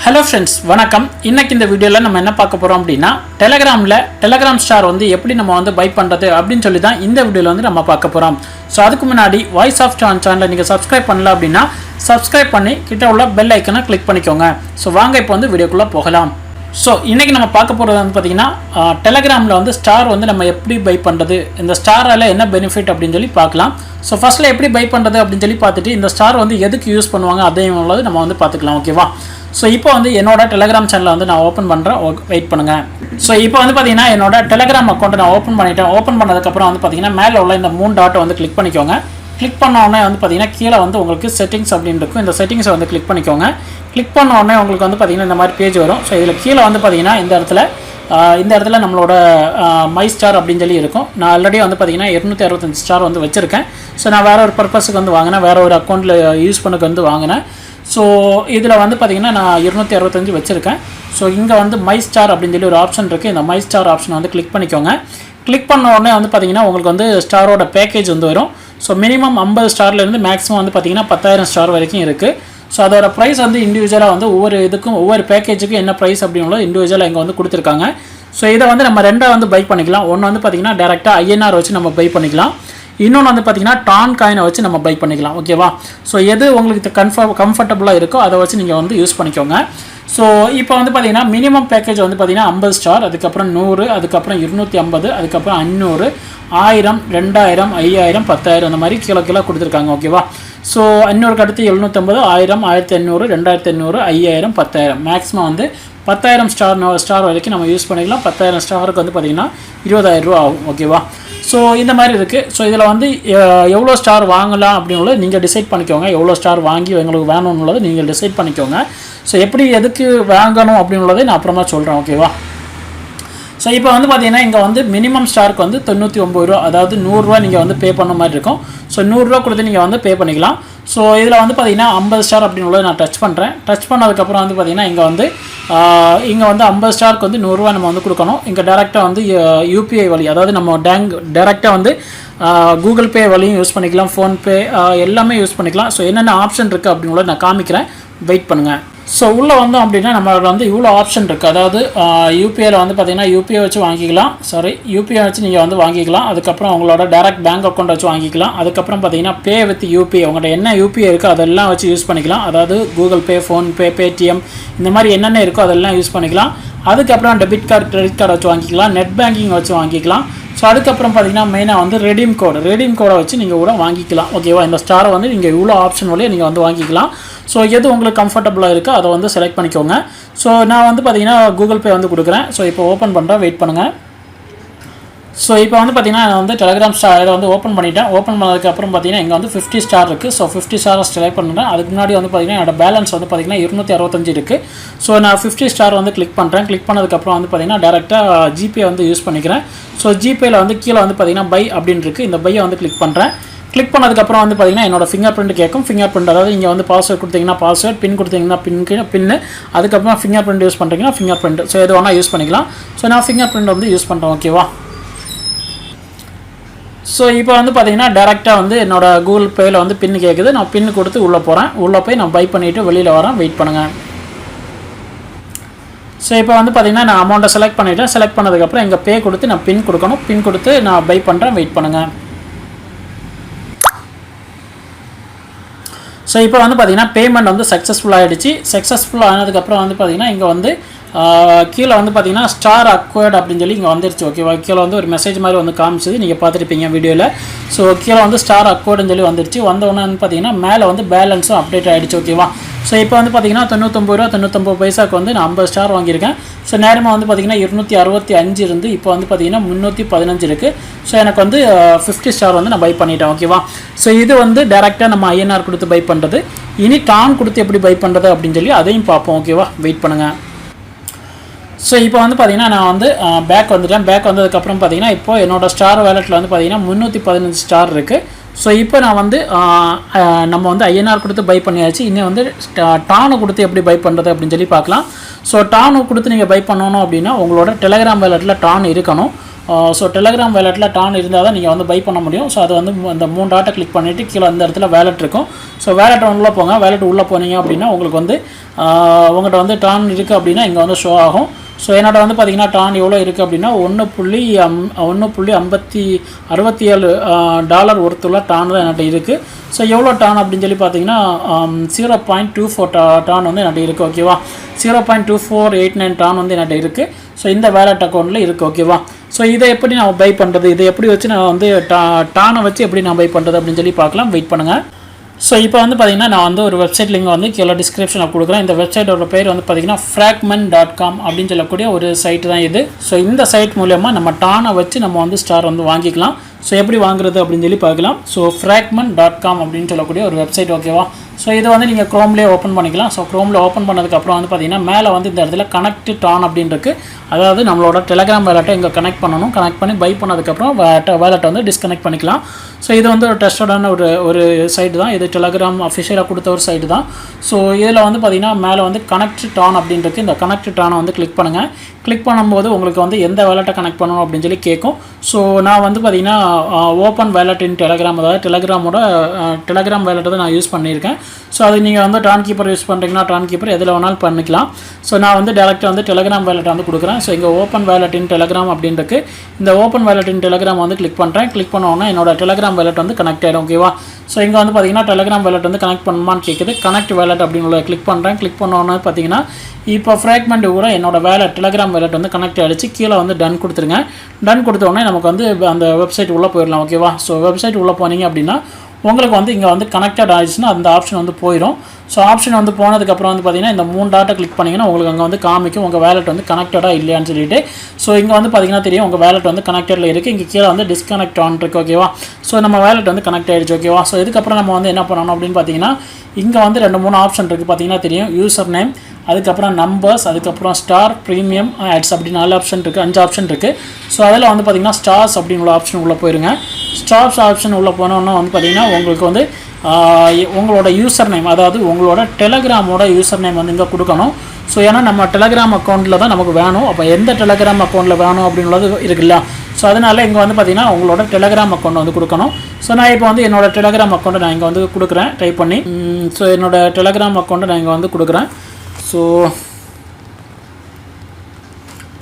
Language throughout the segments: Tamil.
ஹலோ ஃப்ரெண்ட்ஸ், வணக்கம். இன்னைக்கு இந்த வீடியோவில் நம்ம என்ன பார்க்க போகிறோம் அப்படின்னா, டெலகிராம் ஸ்டார் வந்து எப்படி நம்ம வந்து பை பண்ணுறது அப்படின்னு சொல்லி தான் இந்த வீடியோவில் வந்து நம்ம பார்க்க போகிறோம். ஸோ அதுக்கு முன்னாடி வாய்ஸ் ஆஃப் ஸ்டார் சேனலை நீங்கள் சப்ஸ்கிரைப் பண்ணல அப்படின்னா சப்ஸ்கிரைப் பண்ணி கிட்ட உள்ள பெல் ஐக்கனை கிளிக் பண்ணிக்கோங்க. ஸோ வாங்க இப்போ வந்து வீடியோக்குள்ளே போகலாம். ஸோ இன்றைக்கி நம்ம பார்க்க போகிறது வந்து பார்த்திங்கன்னா, டெலகிராமில் வந்து ஸ்டார் வந்து நம்ம எப்படி பை பண்ணுறது, இந்த ஸ்டாரால் என்ன பெனிஃபிட் அப்படின்னு சொல்லி பார்க்கலாம். ஸோ ஃபஸ்ட்டில் எப்படி பை பண்ணுறது அப்படின்னு சொல்லி பார்த்துட்டு இந்த ஸ்டார் வந்து எதுக்கு யூஸ் பண்ணுவாங்க அதையும் உள்ளது நம்ம வந்து பார்த்துக்கலாம். ஓகேவா? ஸோ இப்போ வந்து என்னோட டெலகிராம் சேனலை வந்து நான் ஓப்பன் பண்ணுறேன், வெயிட் பண்ணுங்கள். ஸோ இப்போ வந்து பார்த்தீங்கன்னா என்னோட டெலகிராம் அக்கௌண்ட்டை நான் ஓப்பன் பண்ணிட்டேன். ஓப்பன் பண்ணதுக்கப்புறம் வந்து பார்த்தீங்கன்னா மேலே உள்ள இந்த 3 டாட்டை வந்து கிளிக் பண்ணிக்கோங்க. கிளிக் பண்ண உடனே வந்து பார்த்தீங்கன்னா கீழே வந்து உங்களுக்கு செட்டிங்ஸ் அப்படின்னு இருக்கும். இந்த செட்டிங்ஸை வந்து கிளிக் பண்ணிக்கோங்க. கிளிக் பண்ண உடனே உங்களுக்கு வந்து பார்த்தீங்கன்னா இந்த மாதிரி பேஜ் வரும். ஸோ இதில் கீழே வந்து பார்த்தீங்கன்னா இந்த இடத்துல நம்மளோட மை ஸ்டார் அப்படின்னு சொல்லி இருக்கும். நான் ஆல்ரெடி வந்து பார்த்தீங்கன்னா 265 ஸ்டார் வந்து வச்சுருக்கேன். ஸோ நான் வேறு ஒரு பர்பஸுக்கு வந்து வாங்கினேன், வேறு ஒரு அக்கௌண்ட்டில் யூஸ் பண்ணக்கு வந்து வாங்கினேன். ஸோ இதில் வந்து பார்த்திங்கன்னா நான் 265 வச்சுருக்கேன். ஸோ இங்கே வந்து மை ஸ்டார் அப்படின்னு சொல்லி ஒரு ஆப்ஷன் இருக்குது. இந்த மை ஸ்டார் ஆப்ஷனை வந்து கிளிக் பண்ணிக்கோங்க. கிளிக் பண்ண உடனே வந்து பார்த்திங்கன்னா உங்களுக்கு வந்து ஸ்டாரோட பேக்கேஜ் வந்து வரும். ஸோ மினிமம் 50 ஸ்டார்லேருந்து மேக்ஸிமம் வந்து பார்த்திங்கன்னா 10,000 ஸ்டார் வரைக்கும் இருக்குது. ஸோ அதோட ப்ரைஸ் வந்து இண்டிவிஜுவலாக வந்து ஒவ்வொரு இதுக்கும் ஒவ்வொரு பேக்கேஜுக்கும் என்ன ப்ரைஸ் அப்படின்னும் இண்டிவிஜுவலாக இங்கே வந்து கொடுத்துருக்காங்க. ஸோ இதை வந்து நம்ம ரெண்டாக வந்து பை பண்ணிக்கலாம். ஒன்று வந்து பார்த்திங்கன்னா டேரெக்டாக INR வச்சு நம்ம பை பண்ணிக்கலாம். இன்னொன்று வந்து பார்த்திங்கன்னா டான் காயினை வச்சு நம்ம பை பண்ணிக்கலாம். ஓகேவா? ஸோ எது உங்களுக்கு கம்ஃபர்டபுளாக இருக்கோ அதை வச்சு நீங்கள் வந்து யூஸ் பண்ணிக்கோங்க. ஸோ இப்போ வந்து பார்த்திங்கன்னா மினிமம் பேக்கேஜ் வந்து பார்த்திங்கன்னா 50 ஸ்டார், அதுக்கப்புறம் 100, அதுக்கப்புறம் 250, அதுக்கப்புறம் 500, 1000, 2000, 5000, 10,000 அந்த மாதிரி கீழே கொடுத்துருக்காங்க. ஓகேவா? ஸோ 500க்கு அடுத்து 750, 1000, 1500, 2500, 5000, 10,000 மேக்ஸிமம் வந்து 10,000 ஸ்டார் வரைக்கும் நம்ம யூஸ் பண்ணிக்கலாம். 10,000 ஸ்டாருக்கு வந்து பார்த்திங்கன்னா 20,000 ரூபா ஆகும். ஓகேவா? ஸோ இந்த மாதிரி இருக்குது. ஸோ இதில் வந்து எவ்வளோ ஸ்டார் வாங்கலாம் அப்படின்னு நீங்கள் டிசைட் பண்ணிக்கோங்க. எவ்வளோ ஸ்டார் வாங்கி உங்களுக்கு வேணும்னுள்ளது நீங்கள் டிசைட் பண்ணிக்கோங்க. ஸோ எப்படி எதுக்கு வாங்கணும் அப்படின்றதை நான் அப்புறமா சொல்கிறேன். ஓகேவா? ஸோ இப்போ வந்து பார்த்தீங்கன்னா இங்கே வந்து மினிமம் ஸ்டாருக்கு வந்து 99 ரூபா, அதாவது 100 ரூபா நீங்கள் வந்து பே பண்ண மாதிரி இருக்கும். ஸோ 100 ரூபா கொடுத்து நீங்கள் வந்து பே பண்ணிக்கலாம். ஸோ இதில் வந்து பார்த்தீங்கன்னா 50 ஸ்டார் அப்படின்றத நான் டச் பண்ணுறேன். டச் பண்ணதுக்கப்புறம் வந்து பார்த்தீங்கன்னா இங்கே வந்து 50 ஸ்டாருக்கு வந்து 100 ரூபா நம்ம வந்து கொடுக்கணும். இங்கே டேரெக்டாக வந்து UPI வழி, அதாவது நம்ம டேரெக்டாக வந்து கூகுள் பே வழியும் யூஸ் பண்ணிக்கலாம், ஃபோன்பே எல்லாமே யூஸ் பண்ணிக்கலாம். ஸோ என்னென்ன ஆப்ஷன் இருக்குது அப்படின்றத நான் காமிக்கிறேன், வெயிட் பண்ணுங்கள். ஸோ உள்ளே வந்தோம் அப்படின்னா நம்மளோட வந்து இவ்வளோ ஆப்ஷன் இருக்குது. அதாவது யூபிஐயில் வந்து பார்த்திங்கன்னா UPI வச்சு வாங்கிக்கலாம். UPI வச்சு நீங்கள் வந்து வாங்கிக்கலாம். அதுக்கப்புறம் உங்களோட டேரக்ட் பேங்க் அக்கௌண்ட் வச்சு வாங்கிக்கலாம். அதுக்கப்புறம் பார்த்தீங்கன்னா பே வித் UPI, உங்கள்கிட்ட என்ன UPI இருக்கோ அதெல்லாம் வச்சு யூஸ் பண்ணிக்கலாம். அதாவது கூகுள் பே, ஃபோன்பே, பேடிஎம் இந்த மாதிரி என்னென்ன இருக்கோ அதெல்லாம் யூஸ் பண்ணிக்கலாம். அதுக்கப்புறம் டெபிட் கார்டு, கிரெடிட் கார்டு வச்சு வாங்கிக்கலாம். நெட் பேங்கிங் வச்சு வாங்கிக்கலாம். ஸோ அதுக்கப்புறம் பார்த்தீங்கன்னா மெயினாக வந்து ரெடீம் கோடை வச்சு நீங்கள் கூட வாங்கிக்கலாம். ஓகேவா? இந்த ஸ்டாரை வந்து நீங்கள் இவ்வளோ ஆப்ஷன் வழியாக நீங்கள் வந்து வாங்கிக்கலாம். ஸோ எது உங்களுக்கு கம்ஃபர்டபுளாக இருக்கோ அதை வந்து செலக்ட் பண்ணிக்கோங்க. ஸோ நான் வந்து பார்த்தீங்கன்னா கூகுள் பே வந்து கொடுக்குறேன். ஸோ இப்போ ஓப்பன் பண்ணுறேன், வெயிட் பண்ணுங்கள். ஸோ இப்போ வந்து பார்த்திங்கன்னா நான் வந்து டெலகிராம் ஸ்டார் இதை வந்து ஓப்பன் பண்ணிட்டேன். ஓப்பன் பண்ணதுக்கப்புறம் பார்த்தீங்கன்னா இங்கே வந்து 50 ஸ்டார் இருக்குது. ஸோ 50 ஸ்டாரை செலக்ட் பண்ணுறேன். அதுக்கு முன்னாடி வந்து பார்த்திங்கன்னா என்னோட பேலன்ஸ் வந்து பார்த்திங்கன்னா 265 இருக்குது. ஸோ நான் 50 ஸ்டார் வந்து கிளிக் பண்ணுறேன். கிளிக் பண்ணதுக்கப்புறம் வந்து பார்த்திங்கன்னா டேரெக்டாக ஜிபே வந்து யூஸ் பண்ணிக்கிறேன். ஸோ ஜிபேயில் வந்து கீழே வந்து பார்த்திங்கன்னா பை அப்படின்னு இருக்குது. இந்த பையை வந்து கிளிக் பண்ணுறேன். கிளிக் பண்ணதுக்கப்புறம் வந்து பார்த்திங்கன்னா என்னோட ஃபிங்கர் பிரிண்ட் கேட்கும். ஃபிங்கர் பிரிண்ட், அதாவது இங்கே வந்து பாஸ்வேர்ட் கொடுத்தீங்கன்னா பாஸ்வேர்ட், பின் கொடுத்தீங்கன்னா பின்னு, அதுக்கப்புறம் ஃபிங்கர் பிரிண்ட் யூஸ் பண்ணுறீங்கன்னா ஃபிங்கர் பிரிண்ட். ஸோ எது வேணால் யூஸ் பண்ணிக்கலாம். ஸோ நான் ஃபிங்கர் பிரிண்ட் வந்து யூஸ் பண்ணுறேன். ஓகேவா? ஸோ இப்போ வந்து பார்த்திங்கன்னா டேரெக்டாக வந்து என்னோடய கூகுள் பேயில் வந்து பின்னு கேட்குது. நான் பின்னு கொடுத்து உள்ளே போகிறேன். உள்ளே போய் நான் பை பண்ணிவிட்டு வெளியில் வரேன், வெயிட் பண்ணுங்கள். ஸோ இப்போ வந்து பார்த்திங்கன்னா நான் அமௌண்ட்டை செலக்ட் பண்ணிவிட்டேன். செலக்ட் பண்ணதுக்கப்புறம் எங்கள் பே கொடுத்து நான் பின் கொடுக்கணும். பின் கொடுத்து நான் பை பண்ணுறேன், வெயிட் பண்ணுங்கள். ஸோ இப்போ வந்து பார்த்திங்கன்னா பேமெண்ட் வந்து சக்ஸஸ்ஃபுல் ஆகிடுச்சு. சக்ஸஸ்ஃபுல் ஆனதுக்கப்புறம் வந்து பார்த்திங்கன்னா இங்கே வந்து கீழே வந்து பார்த்திங்கன்னா ஸ்டார் அக்வயர்ட் அப்படின்னு சொல்லி இங்கே வந்துருச்சு. ஓகேவா? கீழே வந்து ஒரு மெசேஜ் மாதிரி வந்து காமிச்சது, நீங்கள் பார்த்துருப்பீங்க வீடியோவில். ஸோ கீழே வந்து ஸ்டார் அக்வயர்டுன்னு சொல்லி வந்துருச்சு. வந்தோடனே வந்து பார்த்திங்கன்னா மேலே வந்து பேலன்ஸும் அப்டேட் ஆகிடுச்சு. ஓகேவா? ஸோ இப்போ வந்து பார்த்திங்கன்னா 99 ரூபா 99 பைசாவுக்கு வந்து நான் 50 ஸ்டார் வாங்கியிருக்கேன். ஸோ நேரமாக வந்து பார்த்திங்கன்னா 265 இருந்து இப்போ வந்து பார்த்திங்கன்னா 315 இருக்குது. ஸோ எனக்கு வந்து 50 ஸ்டார் வந்து நான் பை பண்ணிட்டேன். ஓகேவா? ஸோ இது வந்து டேரெக்டாக நம்ம INR கொடுத்து பை பண்ணுறது. இனி டான் கொடுத்து எப்படி பை பண்ணுறது அப்படின்னு சொல்லி அதையும் பார்ப்போம். ஓகேவா? வெயிட் பண்ணுங்கள். ஸோ இப்போ வந்து பார்த்திங்கன்னா நான் வந்து பேக் வந்துட்டேன். பேக் வந்ததுக்கப்புறம் பார்த்திங்கன்னா இப்போ என்னோடய ஸ்டார் வேலெட்டில் வந்து பார்த்திங்கன்னா 315 ஸ்டார் இருக்குது. ஸோ இப்போ நான் வந்து நம்ம வந்து INR கொடுத்து பை பண்ணியாச்சு. இன்னும் வந்து டானை கொடுத்து எப்படி பை பண்ணுறது அப்படின்னு சொல்லி பார்க்கலாம். ஸோ டானு கொடுத்து நீங்கள் பை பண்ணணும் அப்படின்னா உங்களோட டெலகிராம் வேலெட்டில் டான் இருக்கணும். ஸோ டெலகிராம் வேலெட்டில் டான் இருந்தால் தான் நீங்கள் வந்து பை பண்ண முடியும். ஸோ அது வந்து அந்த 3 டாட்டை கிளிக் பண்ணிவிட்டு கீழே அந்த இடத்துல வேலெட் இருக்கும். ஸோ வேலெட் உள்ளே போங்க. வேலெட் உள்ளே போனீங்க அப்படின்னா உங்களுக்கு வந்து உங்கள்கிட்ட வந்து டான் இருக்குது அப்படின்னா இங்கே வந்து ஷோ ஆகும். ஸோ என்னோட வந்து பார்த்திங்கன்னா டான் எவ்வளோ இருக்குது அப்படின்னா $1.67 ஒருத்துள்ள டான் தான் என்கிட்ட இருக்குது. ஸோ எவ்வளோ டான் அப்படின்னு சொல்லி பார்த்தீங்கன்னா 0.24 டான் வந்து என்கிட்ட இருக்குது. ஓகேவா, 0.2489 டான் வந்து என்கிட்ட இருக்குது. ஸோ இந்த வேலெட் அக்கௌண்ட்டில் இருக்குது. ஓகேவா, ஸோ இதை எப்படி நான் பை பண்ணுறது, இதை எப்படி வச்சு நான் வந்து டானை வச்சு எப்படி நான் பை பண்ணுறது அப்படின்னு சொல்லி பார்க்கலாம். வெயிட் பண்ணுங்கள். ஸோ இப்போ வந்து பார்த்திங்கன்னா நான் வந்து ஒரு வெப்சைட் லிங்க் வந்து கீழே டிஸ்கிரிப்ஷனில் கொடுக்குறேன். இந்த வெப்சைட்டோட பேர் வந்து பார்த்திங்கன்னா fragment.com அப்படின்னு சொல்லக்கூடிய ஒரு சைட்டு தான் இது. ஸோ இந்த சைட் மூலமாக நம்ம டானை வச்சு நம்ம வந்து ஸ்டார் வந்து வாங்கிக்கலாம். ஸோ எப்படி வாங்குறது அப்படின்னு சொல்லி பார்க்கலாம். ஸோ fragment.com அப்படின்னு சொல்லக்கூடிய ஒரு வெப்சைட். ஓகேவா, ஸோ இதை வந்து நீங்கள் க்ரோம்லேயே ஓப்பன் பண்ணிக்கலாம். ஸோ க்ரோமில் ஓப்பன் பண்ணதுக்கப்புறம் வந்து பார்த்திங்கன்னா மேலே வந்து இந்த இடத்துல கனெக்ட் டான் அப்படின்னு இருக்குது. அதாவது நம்மளோட டெலகிராம் வேலெட்டை இங்கே கனெக்ட் பண்ணணும். கனெக்ட் பண்ணி பை பண்ணதுக்கப்புறம் வேலெட்டை வந்து டிஸ்கனெக்ட் பண்ணிக்கலாம். ஸோ இது வந்து ஒரு டெஸ்டடான ஒரு சைட்டு தான். இது டெலகிராம் அஃபிஷியலாக கொடுத்த ஒரு சைட்டு தான். ஸோ இதில் வந்து பார்த்திங்கன்னா மேலே வந்து கனெக்ட் டான் அப்படின்றது. இந்த கனெக்ட் டானை வந்து கிளிக் பண்ணுங்கள். கிளிக் பண்ணும்போது உங்களுக்கு வந்து எந்த வேலெட்டை கனெக்ட் பண்ணணும் அப்படின்னு சொல்லி கேட்கும். ஸோ நான் வந்து பார்த்திங்கன்னா ஓப்பன் வேலெட் இன் டெலகிராம், அதாவது டெலகிராம் வேலெட்டை தான் நான் யூஸ் பண்ணியிருக்கேன். ஸோ அது நீங்கள் வந்து டான் கீப்பர் யூஸ் பண்ணுறீங்கன்னா டான் கீப்பர் எதில் வேணாலும் பண்ணிக்கலாம். ஸோ நான் வந்து டேரெக்டாக வந்து டெலகிராம் வேலெட்டை வந்து கொடுக்குறேன். ஸோ இங்கே ஓப்பன் வேலெட் இன் டெலகிராம் அப்படின்றது. இந்த ஓப்பன் வேலெட் இன் டெலகிராம் வந்து கிளிக் பண்ணுறேன். கிளிக் பண்ணோன்னா என்னோட டெலகிராம் வேலெட் வந்து கனெக்ட் ஆகிடும். ஓகேவா, ஸோ இங்கே வந்து பார்த்திங்கன்னா டெலகிராம் வேலெட் வந்து கனெக்ட் பண்ணுமான்னு கேட்குது. கனெக்ட் வேலெட் அப்படின்னு கிளிக் பண்ணுறேன். கிளிக் பண்ணோன்னு பார்த்தீங்கன்னா இப்போ ஃப்ராக்மெண்ட் கூட என்னோட வேலெட் டெலகிராம் வேலெட் வந்து கனெக்ட் ஆகிடுச்சு. கீழே வந்து டன் கொடுத்துருங்க. டன் கொடுத்தோடனே நமக்கு வந்து அந்த வெப்சைட் உள்ளே போயிடலாம். ஓகேவா, ஸோ வெப்சைட் உள்ளே போனீங்க அப்படின்னா உங்களுக்கு வந்து இங்கே வந்து கனெக்டட் ஆகிடுச்சுன்னா அந்த ஆப்ஷன் வந்து போயிடும். ஸோ ஆப்ஷன் வந்து போனதுக்கப்புறம் வந்து பார்த்திங்கன்னா இந்த 3 டாட்டை கிளிக் பண்ணிங்கன்னா உங்களுக்கு அங்கே வந்து காமிக்கும் உங்கள் வேலெட் வந்து கனெக்டடாக இல்லையான்னு சொல்லிட்டு. ஸோ இங்கே வந்து பார்த்திங்கன்னா தெரியும் உங்கள் வேலெட் வந்து கனெக்டடில் இருக்குது. இங்கே கீழே வந்து டிஸ்கனெக்ட் ஆன் இருக்குது. ஓகேவா, ஸோ நம்ம வேலெட் வந்து கனெக்ட் ஆகிடுச்சு. ஓகேவா, ஸோ இதுக்கப்புறம் நம்ம வந்து என்ன பண்ணணும் அப்படின்னு பார்த்தீங்கன்னா இங்கே வந்து 2-3 ஆப்ஷன் இருக்குது. பார்த்தீங்கன்னா தெரியும் யூசர் நேம், அதுக்கப்புறம் நம்பர்ஸ், அதுக்கப்புறம் ஸ்டார், ப்ரீமியம், ஆட்ஸ் அப்படி 4 ஆப்ஷன் இருக்குது, 5 ஆப்ஷன் இருக்குது. ஸோ அதில் வந்து பார்த்திங்கன்னா ஸ்டார்ஸ் அப்படின்னு உள்ள ஆப்ஷன் உள்ளே போயிருங்க. ஸ்டார்ஸ் ஆப்ஷன் உள்ளே போனோன்னா வந்து பார்த்திங்கன்னா உங்களுக்கு வந்து உங்களோட யூசர் நேம், அதாவது உங்களோட டெலகிராமோட யூசர் நேம் வந்து இங்கே கொடுக்கணும். ஸோ ஏன்னா நம்ம டெலகிராம் அக்கௌண்ட்டில் தான் நமக்கு வேணும். அப்போ எந்த டெலகிராம் அக்கௌண்ட்டில் வேணும் அப்படின்றது இருக்குல்ல. ஸோ அதனால் இங்கே வந்து பார்த்திங்கன்னா உங்களோட டெலகிராம் அக்கௌண்ட் வந்து கொடுக்கணும். ஸோ நான் இப்போ வந்து என்னோடய டெலகிராம் அக்கௌண்ட்டை நான் இங்கே வந்து கொடுக்குறேன் டைப் பண்ணி. ஸோ என்னோடய டெலகிராம் அக்கௌண்ட்டை நான் இங்கே வந்து கொடுக்குறேன். ஸோ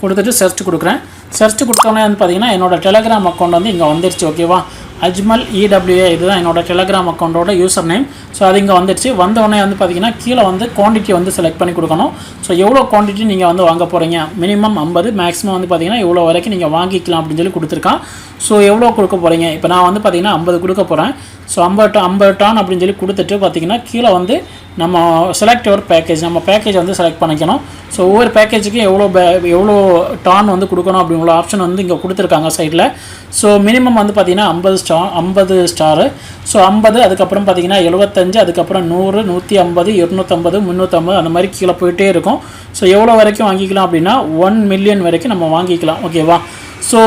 கொடுத்துட்டு சர்ச் கொடுக்குறேன். சர்ச் கொடுத்தோன்னே வந்து பார்த்திங்கன்னா என்னோடய டெலகிராம் அக்கௌண்ட் வந்து இங்கே வந்துருச்சு. ஓகேவா, அஜ்மல் EWA இதுதான் என்னோட டெலகிராம் அக்கௌண்ட்டோட யூசர் நேம். ஸோ அது இங்கே வந்துடுச்சு. வந்தோடனே வந்து பார்த்திங்கன்னா கீழே வந்து குவான்டிட்டி வந்து செலக்ட் பண்ணி கொடுக்கணும். ஸோ எவ்வளோ குவான்டிட்டி நீங்கள் வந்து வாங்க போகிறீங்க, மினிமம் 50, மேக்ஸிமம் வந்து பார்த்திங்கன்னா எவ்வளோ வரைக்கும் நீங்கள் வாங்கிக்கலாம் அப்படின்னு சொல்லி கொடுத்துருக்கான். ஸோ எவ்வளோ கொடுக்க போகிறீங்க, இப்போ நான் வந்து பார்த்திங்கன்னா 50 கொடுக்க போகிறேன். ஸோ 50 டான் அப்படின்னு சொல்லி கொடுத்துட்டு பார்த்திங்கன்னா கீழே வந்து நம்ம செலக்ட் ஒரு பேக்கேஜ், நம்ம பேக்கேஜ் வந்து செலக்ட் பண்ணிக்கணும். ஸோ ஒவ்வொரு பேக்கேஜுக்கும் எவ்வளோ டான் வந்து கொடுக்கணும் அப்படிங்கிற ஆப்ஷன் வந்து இங்கே கொடுத்துருக்காங்க சைடில். ஸோ மினிமம் வந்து பார்த்திங்கன்னா 50 ஸ்டாரு. ஸோ 50, அதுக்கப்புறம் பார்த்திங்கன்னா 75, அதுக்கப்புறம் 100, 150, 250, 350 அந்த மாதிரி கீழே போயிட்டே இருக்கும். ஸோ எவ்வளோ வரைக்கும் வாங்கிக்கலாம் அப்படின்னா 1 மில்லியன் வரைக்கும் நம்ம வாங்கிக்கலாம். ஓகேவா, ஸோ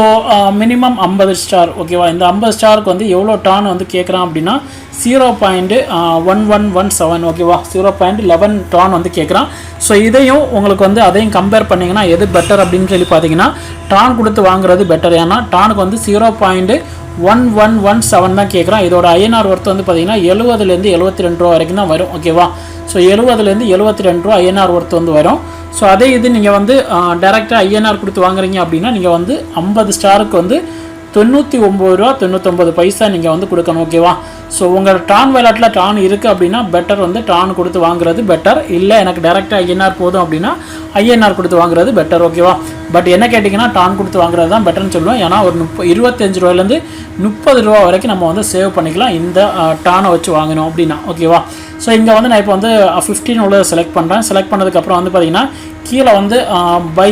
மினிமம் 50 ஸ்டார். ஓகேவா, இந்த 50 ஸ்டாருக்கு வந்து எவ்வளோ டான் வந்து கேட்குறான் அப்படின்னா 0.1117. ஓகேவா, 0.11 டான் வந்து கேட்குறான். ஸோ இதையும் உங்களுக்கு வந்து அதையும் கம்பேர் பண்ணிங்கன்னா எது பெட்டர் அப்படின்னு சொல்லி பார்த்தீங்கன்னா டான் கொடுத்து வாங்குறது பெட்டர். ஏன்னா டானுக்கு வந்து 0.1117 தான் கேட்குறான். இதோட INR ஒர்த்து வந்து பார்த்திங்கன்னா 70லேருந்து 72 ரூபா வரைக்கும் தான் வரும். ஓகேவா, ஸோ 70லேருந்து 72 ரூபா INR ஒர்த்து வந்து வரும். ஸோ அதே இது நீங்கள் வந்து டேரெக்டாக INR கொடுத்து வாங்குறீங்க அப்படின்னா நீங்கள் வந்து 50 ஸ்டாருக்கு வந்து 99 ரூபா 99 பைசா நீங்கள் வந்து கொடுக்கணும். ஓகேவா, ஸோ உங்கள் டான் வேலெட்டில் டான் இருக்குது அப்படின்னா பெட்டர் வந்து டான் கொடுத்து வாங்குறது பெட்டர். இல்லை எனக்கு டேரெக்டாக INR போதும் அப்படின்னா INR கொடுத்து வாங்குறது பெட்டர். ஓகேவா, பட் என்ன கேட்டிங்கன்னா டான் கொடுத்து வாங்குறது தான் பெட்டர்னு சொல்லுவேன். ஏன்னா ஒரு 25 ரூபாயிலேருந்து 30 ரூபா வரைக்கும் நம்ம வந்து சேவ் பண்ணிக்கலாம் இந்த டானை வச்சு வாங்கணும் அப்படின்னா. ஓகேவா, ஸோ இங்கே வந்து நான் இப்போ வந்து 15 உள்ளதை செலக்ட் பண்ணுறேன். செலக்ட் பண்ணதுக்கப்புறம் வந்து பார்த்திங்கன்னா கீழே வந்து பை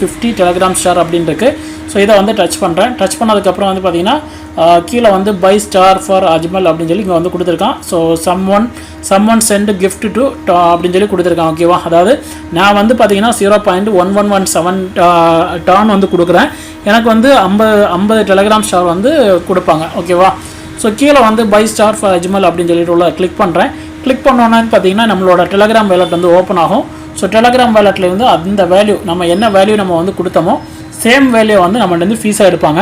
50 டெலகிராம் ஸ்டார் அப்படின்னு இருக்குது. ஸோ இதை வந்து டச் பண்ணுறேன். டச் பண்ணதுக்கப்புறம் வந்து பார்த்திங்கன்னா கீழே வந்து பை ஸ்டார் ஃபார் அஜ்மல் அப்படின்னு சொல்லி இங்கே வந்து கொடுத்துருக்கான். So someone sent gift to அப்படின்னு சொல்லி கொடுத்துருக்கான். ஓகேவா, அதாவது நான் வந்து பார்த்திங்கன்னா 0.1117 டான் வந்து கொடுக்குறேன். எனக்கு வந்து 50 டெலகிராம் ஸ்டார் வந்து கொடுப்பாங்க. ஓகேவா, ஸோ கீழே வந்து பை ஸ்டார் ஃபார் அஜ்மல் அப்படின்னு சொல்லிட்டு உள்ள கிளிக் பண்ணுறேன். கிளிக் பண்ணோன்னு பார்த்தீங்கன்னா நம்மளோட டெலகிராம் வேலெட் வந்து ஓப்பன் ஆகும். ஸோ டெலகிராம் வேலெட்டில் வந்து அந்த வேல்யூ நம்ம என்ன வேல்யூ நம்ம வந்து கொடுத்தோமோ சேம் வேல்யூ வந்து நம்மகிட்ட வந்து ஃபீஸாக எடுப்பாங்க.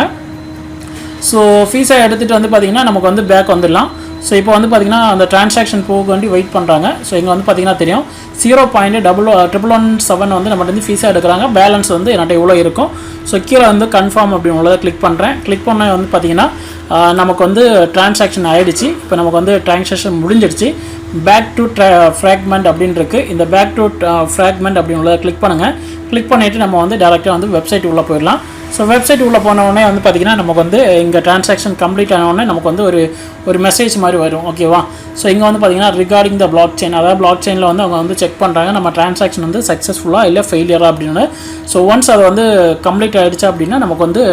ஸோ ஃபீஸாக எடுத்துகிட்டு வந்து பார்த்திங்கன்னா நமக்கு வந்து பேக் வந்துடலாம். ஸோ இப்போ வந்து பார்த்திங்கன்னா அந்த ட்ரான்சாக்ஷன் போக வேண்டி வெயிட் பண்ணுறாங்க. ஸோ இங்கே வந்து பார்த்திங்கன்னா தெரியும் 0.117 வந்து நம்மகிட்ட வந்து ஃபீஸாக எடுக்கிறாங்க. பேலன்ஸ் வந்து என்கிட்ட இவ்வளோ இருக்கும். ஸோ கீழே வந்து கன்ஃபார்ம் அப்படின்னு உள்ளதை கிளிக் பண்ணுறேன். கிளிக் பண்ண வந்து பார்த்திங்கன்னா நமக்கு வந்து ட்ரான்சாக்ஷன் ஆகிடுச்சு. இப்போ நமக்கு வந்து ட்ரான்சாக்ஷன் முடிஞ்சிடுச்சு. பேக் டு ஃப்ராக்மெண்ட் அப்படின்னு இருக்குது. இந்த பேக் டு ஃப்ராக்மெண்ட் அப்படின்னு உள்ளதை கிளிக் பண்ணுங்கள். கிளிக் பண்ணிவிட்டு நம்ம வந்து டேரெக்டாக வந்து வெப்சைட் உள்ளே போயிடலாம். ஸோ வெப்சைட் உள்ளே போனவுடனே வந்து பார்த்திங்கன்னா நமக்கு வந்து இங்கே ட்ரான்சாக்ஷன் கம்ப்ளீட் ஆனவுடனே நமக்கு வந்து ஒரு மெசேஜ் மாதிரி வரும். ஓகேவா? ஸோ இங்கே வந்து பார்த்திங்கன்னா ரிகார்டிங் த பிளாக் செயின், அதாவது பிளாக் செயினில் வந்து அவங்க வந்து செக் பண்ணுறாங்க நம்ம ட்ரான்சாக்ஷன் வந்து சக்ஸஸ்ஃபுல்லாக இல்லை ஃபெயிலியராக அப்படின்னு. ஸோ ஒன்ஸ் அது வந்து கம்ப்ளீட் ஆகிடுச்சு அப்படின்னா நமக்கு வந்து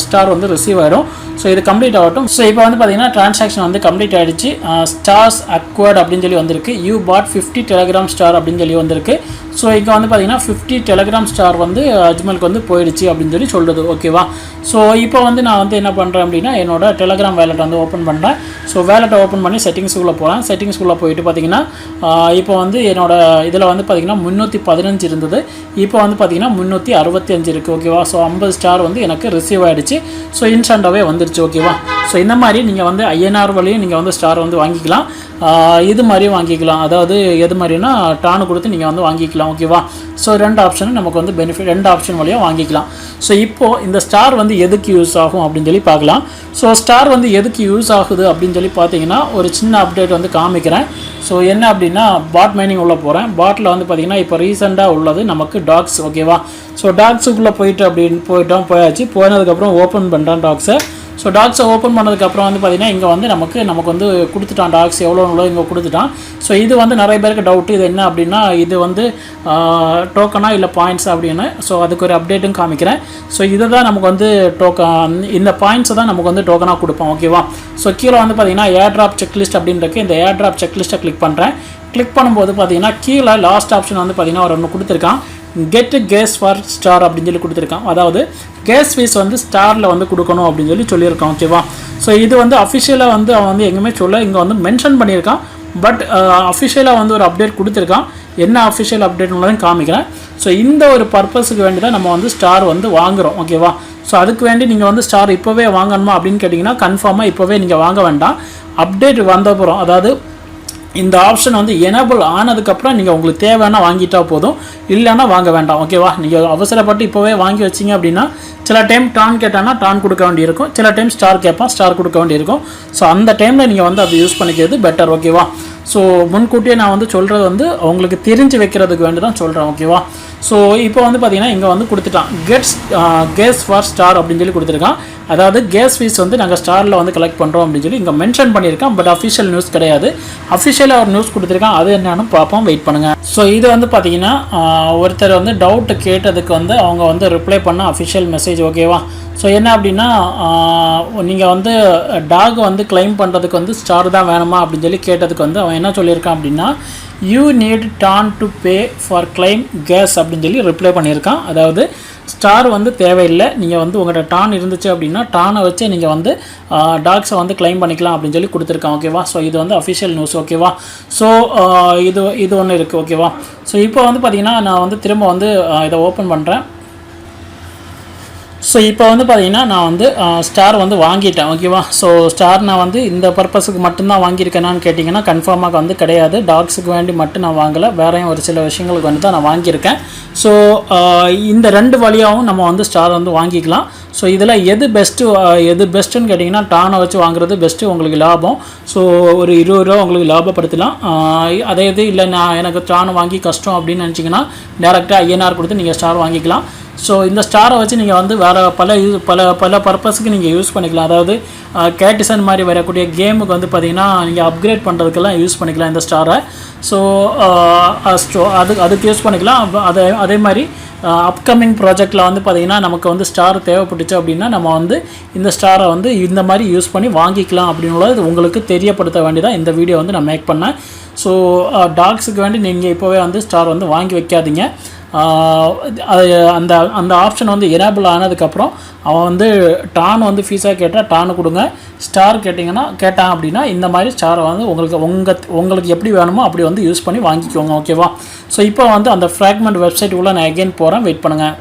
ஸ்டார் வந்து ரிசீவ் ஆகிடும். ஸோ இது கம்ப்ளீட் ஆகட்டும். ஸோ இப்போ வந்து பார்த்திங்கன்னா ட்ரான்சாக்ஷன் வந்து கம்ப்ளீட் ஆகிடுச்சு. ஸ்டார்ஸ் அக்வர்ட் அப்படின்னு சொல்லி வந்திருக்கு. யூ பாட் 50 டெலகிராம் ஸ்டார் அப்படின்னு சொல்லி வந்திருக்கு. ஸோ இங்கே வந்து பார்த்திங்கன்னா 50 டெலகிராம் ஸ்டார் வந்து அஜ்மலுக்கு வந்து போயிடுச்சு அப்படின்னு சொல்லி சொல்லுது. ஓகேவா? ஸோ இப்போ வந்து நான் வந்து என்ன பண்ணுறேன் அப்படின்னா என்னோட டெலகிராம் வேலெட் வந்து ஓப்பன் பண்ணுறேன். ஸோ வேலெட்டை ஓப்பன் பண்ணி செட்டிங்ஸ்குள்ளே போகிறேன். செட்டிங்ஸ்குள்ளே போயிட்டு பார்த்திங்கன்னா இப்போ வந்து என்னோட இதில் வந்து பார்த்திங்கன்னா 315 இருந்தது. இப்போ வந்து பார்த்திங்கன்னா 365 இருக்குது. ஓகேவா? ஸோ 50 ஸ்டார் வந்து எனக்கு ரிசீவ் ஆகிடுச்சு. ஸோ இன்ஸ்டண்ட்டாகவே வந்துடுச்சு. ஓகேவா? ஸோ இந்த மாதிரி நீங்கள் வந்து INR வழியும் நீங்கள் வந்து ஸ்டார் வந்து வாங்கிக்கலாம். இது மாதிரியும் வாங்கிக்கலாம். அதாவது எது மாதிரினா டானு கொடுத்து நீங்கள் வந்து வாங்கிக்கலாம். ஓகேவா? ஸோ 2 ஆப்ஷனும் நமக்கு வந்து பெனிஃபிட், 2 ஆப்ஷன் வழியாக வாங்கிக்கலாம். ஸோ இப்போது இந்த ஸ்டார் வந்து எதுக்கு யூஸ் ஆகும் அப்படின்னு சொல்லி பார்க்கலாம். ஸோ ஸ்டார் வந்து எதுக்கு யூஸ் ஆகுது அப்படின்னு சொல்லி பார்த்தீங்கன்னா ஒரு சின்ன அப்டேட் வந்து காமிக்கிறேன். ஸோ என்ன அப்படின்னா பாட் மைனிங் உள்ளே போகிறேன். பாட்டில் வந்து பார்த்திங்கன்னா இப்போ ரீசெண்டாக உள்ளது நமக்கு டாக்ஸ். ஓகேவா? ஸோ டாக்ஸுக்குள்ளே போயாச்சு. போனதுக்கப்புறம் ஓப்பன் பண்ணுறேன் டாக்ஸை. ஸோ டாக்ஸை ஓப்பன் பண்ணதுக்கப்புறம் வந்து பார்த்திங்கன்னா இங்கே வந்து நமக்கு வந்து கொடுத்துட்டான் டாக்ஸ் எவ்வளோ இங்கே கொடுத்துட்டான். ஸோ இது வந்து நிறைய பேருக்கு டவுட்டு, இது என்ன அப்படின்னா இது வந்து டோக்கனா இல்லை பாயிண்ட்ஸ் அப்படின்னு. ஸோ அதுக்கு ஒரு அப்டேட்டும் காமிக்கிறேன். ஸோ இதை தான் நமக்கு வந்து இந்த பாயிண்ட்ஸை தான் நமக்கு வந்து டோக்கனாக கொடுப்போம். ஓகேவா? ஸோ கீழே வந்து பார்த்திங்கன்னா ஏர் ட்ராப் செக்லிஸ்ட் அப்படின்றக்கு இந்த ஏர் ட்ராப் செக்லிஸ்ட்டை கிளிக் பண்ணுறேன். கிளிக் பண்ணும்போது பார்த்திங்கன்னா கீழே லாஸ்ட் ஆப்ஷன் வந்து பார்த்திங்கன்னா ஒரு ஒன்று கொடுத்துருக்கான். கெட் கேஸ் ஃபார் ஸ்டார் அப்படின்னு சொல்லி கொடுத்துருக்கான். அதாவது கேஸ் ஃபீஸ் வந்து ஸ்டாரில் வந்து கொடுக்கணும் அப்படின்னு சொல்லியிருக்கான். ஓகேவா? ஸோ இது வந்து அஃபிஷியலாக வந்து அவன் வந்து எங்கேயுமே சொல்ல, இங்கே வந்து மென்ஷன் பண்ணியிருக்கான். பட் அஃபிஷியலாக வந்து ஒரு அப்டேட் கொடுத்துருக்கான். என்ன அஃபிஷியல் அப்டேட்னு காமிக்கிறேன். ஸோ இந்த ஒரு பர்பஸுக்கு வேண்டி தான் நம்ம வந்து ஸ்டார் வந்து வாங்குகிறோம். ஓகேவா? ஸோ அதுக்கு வேண்டி நீங்கள் வந்து ஸ்டார் இப்போவே வாங்கணுமா அப்படின்னு கேட்டிங்கன்னா கன்ஃபார்மாக இப்போவே நீங்கள் வாங்க வேண்டாம். அப்டேட் வந்தப்புறம், அதாவது இந்த ஆப்ஷன் வந்து எனேபிள் ஆனதுக்கப்புறம் நீங்கள் உங்களுக்கு தேவைன்னா வாங்கிட்டா போதும், இல்லைன்னா வாங்க வேண்டாம். ஓகேவா? நீங்கள் அவசரப்பட்டு இப்போவே வாங்கி வச்சிங்க அப்படின்னா சில டைம் டான் கேட்டானா டான் கொடுக்க வேண்டியிருக்கும், சில டைம் ஸ்டார் கேட்பான் ஸ்டார் கொடுக்க வேண்டியிருக்கும். ஸோ அந்த டைமில் நீங்கள் வந்து அதை யூஸ் பண்ணிக்கிறது பெட்டர். ஓகேவா? ஸோ முன்கூட்டியே நான் வந்து சொல்கிறது வந்து அவங்களுக்கு தெரிஞ்சு வைக்கிறதுக்கு வேண்டி தான் சொல்கிறேன். ஓகேவா? ஸோ இப்போ வந்து பார்த்திங்கன்னா இங்கே வந்து கொடுத்துட்டான் கேஸ் ஃபார் ஸ்டார் அப்படின்னு சொல்லி கொடுத்துருக்கான். அதாவது கேஸ் ஃபீஸ் வந்து நாங்கள் ஸ்டாரில் வந்து கலெக்ட் பண்ணுறோம் அப்படின்னு சொல்லி இங்கே மென்ஷன் பண்ணியிருக்கான். பட் அஃபிஷியல் நியூஸ் கிடையாது. அஃபிஷியலாக ஒரு நியூஸ் கொடுத்துருக்கான். அது என்னன்னு பார்ப்போம், வெயிட் பண்ணுங்கள். ஸோ இது வந்து பார்த்திங்கன்னா ஒருத்தர் வந்து டவுட்டு கேட்டதுக்கு வந்து அவங்க வந்து ரிப்ளை பண்ண அஃபிஷியல் மெசேஜ். ஓகேவா? ஸோ என்ன அப்படின்னா நீங்கள் வந்து டாக் வந்து கிளைம் பண்ணுறதுக்கு வந்து ஸ்டார் தான் வேணுமா அப்படின்னு சொல்லி கேட்டதுக்கு வந்து அவன் என்ன சொல்லியிருக்கான் அப்படின்னா you need don't to pay for claim case அப்படின்னு சொல்லி ரிப்ளை பண்ணியிருக்கான். அதாவது ஸ்டார் வந்து தேவையில்லை, நீங்கள் வந்து உங்கள்கிட்ட டான் இருந்துச்சு அப்படின்னா டானை வச்சு நீங்கள் வந்து டாக்ஸை வந்து கிளைம் பண்ணிக்கலாம் அப்படின்னு சொல்லி கொடுத்துருக்கான். ஓகேவா? ஸோ இது வந்து அஃபிஷியல் நியூஸ். ஓகேவா? ஸோ இது ஒன்று இருக்குது. ஓகேவா? ஸோ இப்போ வந்து பார்த்திங்கன்னா நான் வந்து திரும்ப வந்து இதை ஓப்பன் பண்ணுறேன். ஸோ இப்போ வந்து பார்த்திங்கன்னா நான் வந்து ஸ்டார் வந்து வாங்கிட்டேன். ஓகேவா? ஸோ ஸ்டார் நான் வந்து இந்த பர்பஸுக்கு மட்டும்தான் வாங்கியிருக்கேனான்னு கேட்டிங்கன்னா கன்ஃபார்மாக வந்து கிடையாது. டாக்ஸுக்கு வேண்டி மட்டும் நான் வாங்கலை, வேறையும் ஒரு சில விஷயங்களுக்கு வந்து தான் நான் வாங்கியிருக்கேன். ஸோ இந்த 2 வழியாகவும் நம்ம வந்து ஸ்டார் வந்து வாங்கிக்கலாம். ஸோ இதில் எது பெஸ்ட்டுன்னு கேட்டிங்கன்னா டானை வச்சு வாங்குறது பெஸ்ட்டு, உங்களுக்கு லாபம். ஸோ ஒரு 20 ரூபா உங்களுக்கு லாபப்படுத்தலாம். அதே இது இல்லை நான் எனக்கு டானை வாங்கி கஷ்டம் அப்படின்னு நினச்சிங்கன்னா டேரெக்டாக INR கொடுத்து நீங்கள் ஸ்டார் வாங்கிக்கலாம். ஸோ இந்த ஸ்டாரை வச்சு நீங்கள் வந்து வேறு பல பர்பஸுக்கு நீங்கள் யூஸ் பண்ணிக்கலாம். அதாவது கேட்டிசன் மாதிரி வரக்கூடிய கேமுக்கு வந்து பார்த்திங்கன்னா நீங்கள் அப்கிரேட் பண்ணுறதுக்கெல்லாம் யூஸ் பண்ணிக்கலாம் இந்த ஸ்டாரை. ஸோ அதுக்கு யூஸ் பண்ணிக்கலாம். அதே மாதிரி அப்கமிங் ப்ராஜெக்டில் வந்து பார்த்திங்கன்னா நமக்கு வந்து ஸ்டார் தேவைப்பட்டுச்சு அப்படின்னா நம்ம வந்து இந்த ஸ்டாரை வந்து இந்த மாதிரி யூஸ் பண்ணி வாங்கிக்கலாம் அப்படின்னு உங்களுக்கு தெரியப்படுத்த வேண்டியதான் இந்த வீடியோ வந்து நான் மேக் பண்ணேன். ஸோ டாக்ஸுக்கு வேண்டி நீங்கள் இப்போவே வந்து ஸ்டார் வந்து வாங்கி வைக்காதீங்க. அந்த ஆப்ஷன் வந்து எனேபிள் ஆனதுக்கப்புறம் அவன் வந்து டான் வந்து ஃபீஸாக கேட்டால் டானு கொடுங்க, ஸ்டார் கேட்டான் அப்படின்னா இந்த மாதிரி ஸ்டாரை வந்து உங்களுக்கு எப்படி வேணுமோ அப்படி வந்து யூஸ் பண்ணி வாங்கிக்கோங்க. ஓகேவா? ஸோ இப்போ வந்து அந்த ஃப்ராக்மெண்ட் வெப்சைட் உள்ள நான் அகைன் போகிறேன், வெயிட் பண்ணுங்கள்.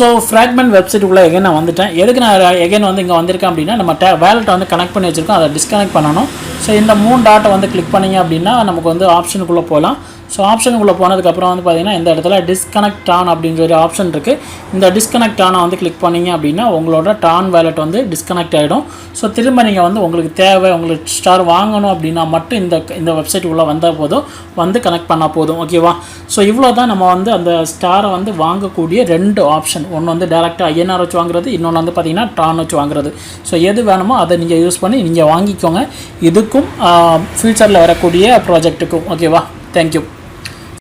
ஸோ ஃப்ராக்மெண்ட் வெப்சைட்டுக்குள்ளே எகைன் நான் வந்துட்டேன். எதுக்கு நான் எகைன் வந்து இங்கே வந்திருக்கேன் அப்படின்னா, நம்ம வேலெட்டை வந்து கனெக்ட் பண்ணி வச்சுருக்கோம், அதை டிஸ்கனெக்ட் பண்ணணும். ஸோ இந்த 3 டாட்டை வந்து கிளிக் பண்ணிங்க அப்படின்னா நமக்கு வந்து ஆப்ஷனுக்குள்ளே போகலாம். ஸோ ஆப்ஷனுக்குள்ளே போனதுக்கப்புறம் வந்து பார்த்திங்கன்னா இந்த இடத்துல டிஸ்கனெக்ட் ஆன் அப்படின்னு சொல்லி ஆப்ஷன் இருக்குது. இந்த டிஸ்கனெக்ட் ஆனை வந்து கிளிக் பண்ணிங்க அப்படின்னா உங்களோட டான் வேலெட் வந்து டிஸ்கனெக்ட் ஆகிடும். ஸோ திரும்ப நீங்கள் வந்து உங்களுக்கு தேவை, உங்களுக்கு ஸ்டார் வாங்கணும் அப்படின்னா மட்டும் இந்த வெப்சைட்டுக்குள்ளே வந்தால் போதும், வந்து கனெக்ட் பண்ணால் போதும். ஓகேவா? ஸோ இவ்வளோ தான் நம்ம வந்து அந்த ஸ்டாரை வந்து வாங்கக்கூடிய 2 ஆப்ஷன். ஒன்று வந்து டேரெக்டாக ஐஎன்ஆர் வச்சு வாங்குறது, இன்னொன்று வந்து பார்த்திங்கன்னா டான் வச்சு வாங்குறது. ஸோ எது வேணுமோ அதை நீங்கள் யூஸ் பண்ணி நீங்கள் வாங்கிக்கோங்க, இதுக்கும் ஃப்யூச்சரில் வரக்கூடிய ப்ராஜெக்ட்டுக்கும். ஓகேவா? தேங்க்யூ.